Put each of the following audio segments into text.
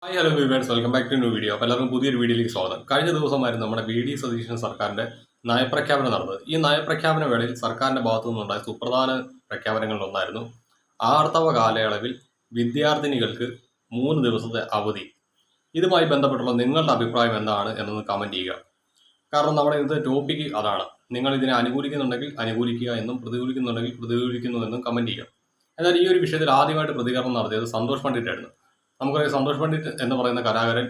Hi hello viewers, welcome back to new video. അപ്പോൾ എല്ലാവർക്കും പുതിയൊരു വീഡിയോയിലേക്ക് സ്വാഗതം. കഴിഞ്ഞ ദിവസമായിരുന്നു നമ്മുടെ വി.ഡി. സതീശൻ സർക്കാരിൻ്റെ നയപ്രഖ്യാപനം നടന്നത്. ഈ നയപ്രഖ്യാപന വേളയിൽ സർക്കാരിൻ്റെ ഭാഗത്തു നിന്നുണ്ടായ സുപ്രധാന പ്രഖ്യാപനങ്ങളിലൊന്നായിരുന്നു ആർത്തവ കാലയളവിൽ വിദ്യാർത്ഥിനികൾക്ക് 3 ദിവസത്തെ അവധി. ഇതുമായി ബന്ധപ്പെട്ടുള്ള നിങ്ങളുടെ അഭിപ്രായം എന്താണ് എന്നൊന്ന് കമൻറ്റ് ചെയ്യുക. കാരണം നമ്മുടെ ഇന്നത്തെ ടോപ്പിക്ക് അതാണ്. നിങ്ങൾ ഇതിനെ അനുകൂലിക്കുന്നുണ്ടെങ്കിൽ അനുകൂലിക്കുക എന്നും പ്രതികൂലിക്കുന്നുണ്ടെങ്കിൽ പ്രതികൂലിക്കുന്നു എന്നും കമൻറ്റ് ചെയ്യുക. എന്നാൽ ഈ ഒരു വിഷയത്തിൽ ആദ്യമായിട്ട് പ്രതികരണം നടത്തിയത് സന്തോഷ് പണ്ഡിറ്റായിരുന്നു. നമുക്കറിയാം, സന്തോഷ് പണ്ഡിറ്റ് എന്ന് പറയുന്ന കലാകാരൻ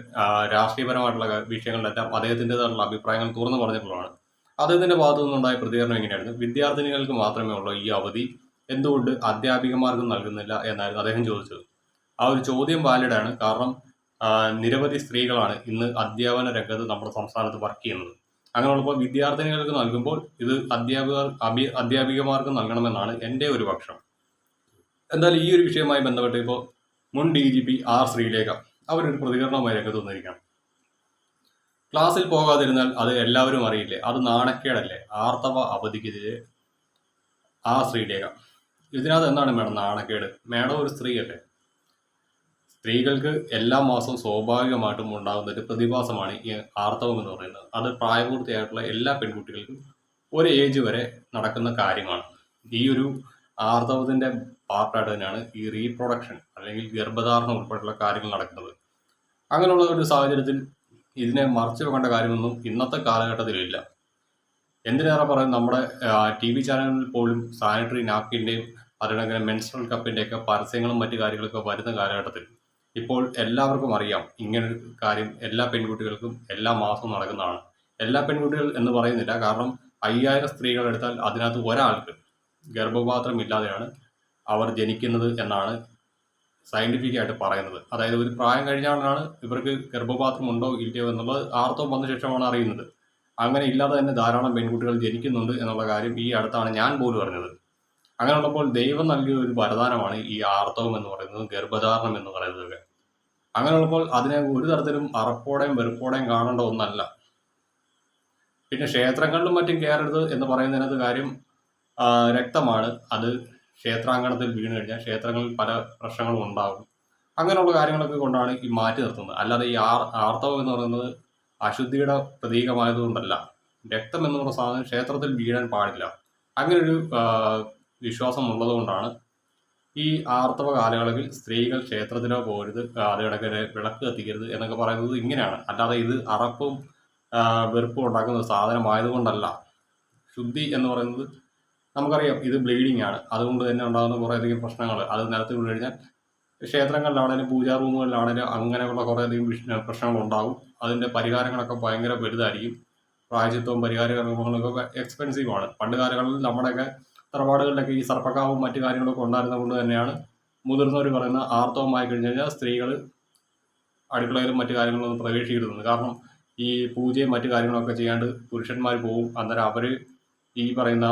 രാഷ്ട്രീയപരമായിട്ടുള്ള വിഷയങ്ങളിലെല്ലാം അദ്ദേഹത്തിൻ്റെതായിട്ടുള്ള അഭിപ്രായങ്ങൾ തുറന്നു പറഞ്ഞിട്ടുള്ളതാണ്. അദ്ദേഹത്തിൻ്റെ ഭാഗത്തു നിന്നുണ്ടായ പ്രതികരണം എങ്ങനെയായിരുന്നു? വിദ്യാർത്ഥിനികൾക്ക് മാത്രമേ ഉള്ളൂ ഈ അവധി, എന്തുകൊണ്ട് അധ്യാപികമാർക്കും നൽകുന്നില്ല എന്നായിരുന്നു അദ്ദേഹം ചോദിച്ചത്. ആ ഒരു ചോദ്യം വാലിഡാണ്. കാരണം നിരവധി സ്ത്രീകളാണ് ഇന്ന് അധ്യാപന രംഗത്ത് നമ്മുടെ സംസ്ഥാനത്ത് വർക്ക് ചെയ്യുന്നത്. അങ്ങനെയുള്ളപ്പോൾ വിദ്യാർത്ഥിനികൾക്ക് നൽകുമ്പോൾ ഇത് അധ്യാപികമാർക്ക് നൽകണമെന്നാണ് എൻ്റെ ഒരു പക്ഷം. എന്തായാലും ഈ ഒരു വിഷയവുമായി ബന്ധപ്പെട്ട് ഇപ്പോൾ മുൻ DGP ആർ ശ്രീലേഖ അവരൊരു പ്രതികരണവുമായി രംഗത്ത് വന്നിരിക്കുകയാണ്. ക്ലാസ്സിൽ പോകാതിരുന്നാൽ അത് എല്ലാവരും അറിയില്ലേ, അത് നാണക്കേടല്ലേ, ആർത്തവ അവധിക്കെതിരെ ആർ ശ്രീലേഖ. ഇതിനകത്ത് എന്താണ് മേഡം നാണക്കേട്? മേഡം ഒരു സ്ത്രീയല്ലേ? സ്ത്രീകൾക്ക് എല്ലാ മാസവും സ്വാഭാവികമായിട്ടും ഉണ്ടാകുന്ന ഒരു പ്രതിഭാസമാണ് ഈ ആർത്തവം എന്ന് പറയുന്നത്. അത് പ്രായപൂർത്തിയായിട്ടുള്ള എല്ലാ പെൺകുട്ടികൾക്കും ഒരു ഏജ് വരെ നടക്കുന്ന കാര്യമാണ്. ഈ ഒരു ആർത്തവത്തിൻ്റെ പാർട്ടായിട്ട് തന്നെയാണ് ഈ റീപ്രൊഡക്ഷൻ അല്ലെങ്കിൽ ഗർഭധാരണം ഉൾപ്പെടെയുള്ള കാര്യങ്ങൾ നടക്കുന്നത്. അങ്ങനെയുള്ള ഒരു സാഹചര്യത്തിൽ ഇതിനെ മറച്ചു വെക്കേണ്ട കാര്യമൊന്നും ഇന്നത്തെ കാലഘട്ടത്തിലില്ല. എന്തിനേറെ പറയും, നമ്മുടെ TV ചാനലിൽ പോലും സാനിറ്ററി നാപ്കിൻ്റെയും അതുപോലെ മെൻസ്ട്രൽ കപ്പിൻ്റെയൊക്കെ പരസ്യങ്ങളും മറ്റു കാര്യങ്ങളൊക്കെ വരുന്ന കാലഘട്ടത്തിൽ ഇപ്പോൾ എല്ലാവർക്കും അറിയാം ഇങ്ങനൊരു കാര്യം എല്ലാ പെൺകുട്ടികൾക്കും എല്ലാ മാസവും നടക്കുന്നതാണ്. എല്ലാ പെൺകുട്ടികൾ എന്ന് പറയുന്നില്ല, കാരണം 5000 സ്ത്രീകൾ എടുത്താൽ അതിനകത്ത് ഒരാൾക്ക് ഗർഭപാത്രം ഇല്ലാതെയാണ് അവർ ജനിക്കുന്നത് എന്നാണ് സയൻറ്റിഫിക്കായിട്ട് പറയുന്നത്. അതായത് ഒരു പ്രായം കഴിഞ്ഞാലാണ് ഇവർക്ക് ഗർഭപാത്രം ഉണ്ടോ ഇല്ലയോ എന്നുള്ളത് ആർത്തവം വന്ന ശേഷമാണ് അറിയുന്നത്. അങ്ങനെ ഇല്ലാതെ തന്നെ ധാരാളം പെൺകുട്ടികൾ ജനിക്കുന്നുണ്ട് എന്നുള്ള കാര്യം ഈ അടുത്താണ് ഞാൻ പോലും അറിഞ്ഞത്. അങ്ങനെയുള്ളപ്പോൾ ദൈവം നൽകിയ ഒരു വരദാനമാണ് ഈ ആർത്തവം എന്ന് പറയുന്നത്, ഗർഭധാരണം എന്ന് പറയുന്നതൊക്കെ. അങ്ങനെയുള്ളപ്പോൾ അതിനെ ഒരു തരത്തിലും അറപ്പോടെയും വെറുപ്പോടെയും കാണേണ്ട ഒന്നല്ല. പിന്നെ ക്ഷേത്രങ്ങളിലും മറ്റും കയറരുത് എന്ന് പറയുന്നതിനകത്ത് കാര്യം രക്തമാണ്. അത് ക്ഷേത്രാങ്കണത്തിൽ വീണ് കഴിഞ്ഞാൽ ക്ഷേത്രങ്ങളിൽ പല പ്രശ്നങ്ങളും ഉണ്ടാകും. അങ്ങനെയുള്ള കാര്യങ്ങളൊക്കെ കൊണ്ടാണ് ഈ മാറ്റി നിർത്തുന്നത്. അല്ലാതെ ഈ ആർത്തവം എന്ന് പറയുന്നത് അശുദ്ധിയുടെ പ്രതീകമായതുകൊണ്ടല്ല. രക്തം എന്ന് പറയുന്ന സാധനം ക്ഷേത്രത്തിൽ വീഴാൻ പാടില്ല. അങ്ങനൊരു വിശ്വാസം ഉള്ളതുകൊണ്ടാണ് ഈ ആർത്തവ കാലയളവിൽ സ്ത്രീകൾ ക്ഷേത്രത്തിലോ പോകരുത്, അതിനിടയ്ക്ക് വിളക്ക് കത്തിക്കരുത് എന്നൊക്കെ പറയുന്നത് ഇങ്ങനെയാണ്. അല്ലാതെ ഇത് അറപ്പും വെറുപ്പും ഉണ്ടാക്കുന്ന സാധനമായതുകൊണ്ടല്ല. ശുദ്ധി എന്ന് പറയുന്നത് നമുക്കറിയാം, ഇത് ബ്ലീഡിങ് ആണ്. അതുകൊണ്ട് തന്നെ ഉണ്ടാകുന്ന കുറേയധികം പ്രശ്നങ്ങൾ അത് നിലത്ത് വീണ് കഴിഞ്ഞാൽ ക്ഷേത്രങ്ങളിലാണെങ്കിലും പൂജാ റൂമുകളിലാണെങ്കിലും അങ്ങനെയുള്ള കുറേയധികം പ്രശ്നങ്ങളുണ്ടാകും. അതിൻ്റെ പരിഹാരങ്ങളൊക്കെ ഭയങ്കര വലുതായിരിക്കും. പ്രായശ്ചിത്തവും പരിഹാര കർമ്മങ്ങളൊക്കെ എക്സ്പെൻസീവാണ്. പണ്ട് കാലങ്ങളിൽ നമ്മുടെയൊക്കെ തറവാടുകളിലൊക്കെ ഈ സർപ്പക്കാവും മറ്റു കാര്യങ്ങളൊക്കെ ഉണ്ടായിരുന്നത് കൊണ്ട് തന്നെയാണ് മുതിർന്നവർ പറയുന്ന ആർത്തവമായി കഴിഞ്ഞ് കഴിഞ്ഞാൽ സ്ത്രീകൾ അടുക്കളയിലും മറ്റു കാര്യങ്ങളൊന്നും പ്രവേശിക്കരുതെന്ന്. കാരണം ഈ പൂജയും മറ്റു കാര്യങ്ങളൊക്കെ ചെയ്യാണ്ട് പുരുഷന്മാർ പോകും. അന്നേരം അവർ ഈ പറയുന്ന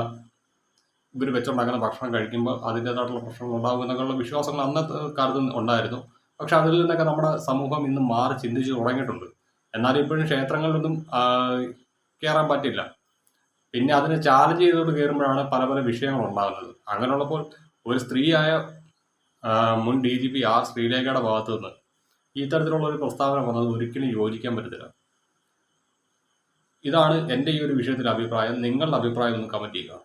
ഇവർ വെച്ചുണ്ടാക്കുന്ന ഭക്ഷണം കഴിക്കുമ്പോൾ അതിൻ്റേതായിട്ടുള്ള പ്രശ്നങ്ങൾ ഉണ്ടാകും എന്നൊക്കെയുള്ള വിശ്വാസങ്ങൾ അന്നത്തെ കാലത്ത് ഉണ്ടായിരുന്നു. പക്ഷെ അതിൽ നിന്നൊക്കെ നമ്മുടെ സമൂഹം ഇന്ന് മാറി ചിന്തിച്ച് തുടങ്ങിയിട്ടുണ്ട്. എന്നാലും ഇപ്പോഴും ക്ഷേത്രങ്ങളിലൊന്നും കയറാൻ പറ്റില്ല. പിന്നെ അതിനെ ചാലഞ്ച് ചെയ്തുകൊണ്ട് കയറുമ്പോഴാണ് പല പല വിഷയങ്ങൾ ഉണ്ടാകുന്നത്. അങ്ങനെയുള്ളപ്പോൾ ഒരു സ്ത്രീയായ മുൻ DGP ആർ ശ്രീലേഖയുടെ ഭാഗത്തു നിന്ന് ഇത്തരത്തിലുള്ള ഒരു പ്രസ്താവന വന്നത് ഒരിക്കലും യോജിക്കാൻ പറ്റത്തില്ല. ഇതാണ് എൻ്റെ ഈ ഒരു വിഷയത്തിലെ അഭിപ്രായം. നിങ്ങളുടെ അഭിപ്രായം ഒന്ന് കമൻറ്റ് ചെയ്യുക.